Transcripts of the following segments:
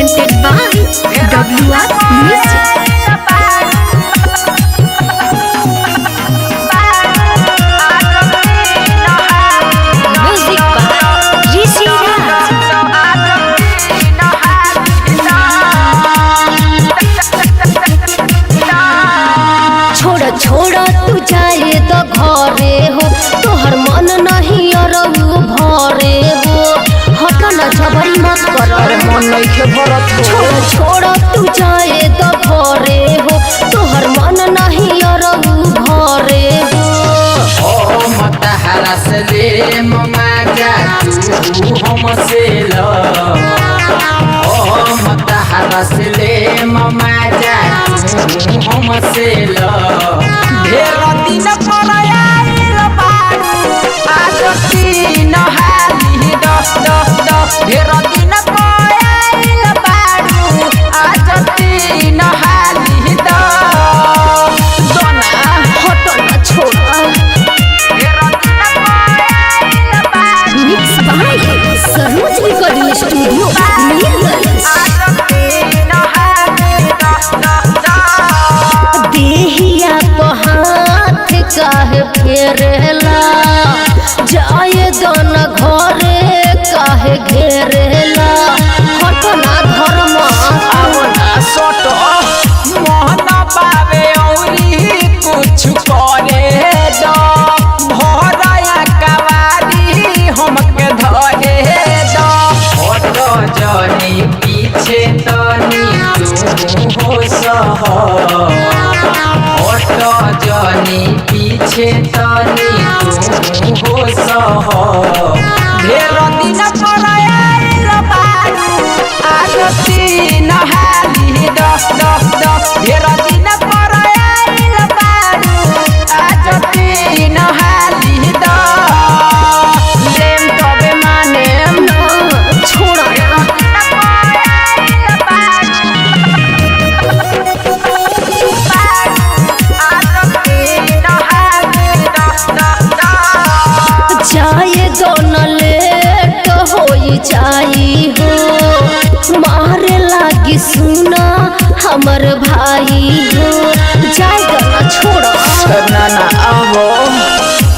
presented by WR Music. Music by Rishi Raj. छोड़ा छोड़ा तू जाए तो घरे हो, तोहर मन नहीं अरऊ भरे हो। हटा ना जबरी मत कर, मन नइखे भरत हो। छोड़ा छोड़ा तू जाए तो घरे हो, तोहर मन नहीं अरऊ भरे हो। ओ मतहरा से ले ममाजा तू हमसे लो। ओ मतहरा से ले ममाजा तू हमसे लो। ढेर दिन पर आइल बारू आज तीन हाली ढेर दिन पर आइल बारू आज तीन हाली दोना हटा ना छोड़ा। Mix by Saroj recording studio Nilganj. देहिया को हाथ काहे फेरेला, जाए दोन घरे काहे घेरेला। हटा ना धर्म आवना सोटो मोहन पावे औरी कुछ करे दो। भरया कवारी हमके धरे दो। ऑटो जनी पीछे तनी तू हो सह। ऑटो जनी पीछे तनी तू हो सह। ढेर दिन पर आइल बारू आज तीन हाली ढेर दिन पर आइल बारू आज तीन हाली लेम तबे माने छोड़ा जाए दोन लेट होई जाई हो। मारे लागी सुना हमर भाई हो। जाए दोन छोड़ा ना ना आवो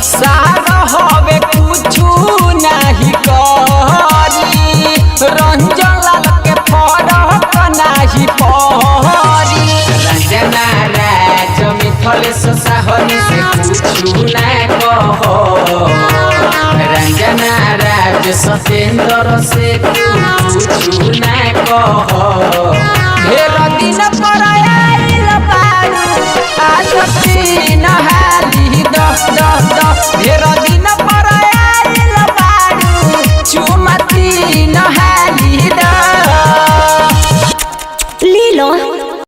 सारा हवे कुछु नाही करी। रंजन लाल के फरक नाही परी। रंजना राज मिथलेश साहनी से कुछु ना कहो। रंजना राज सतेंद्र से कुछु ना कहो।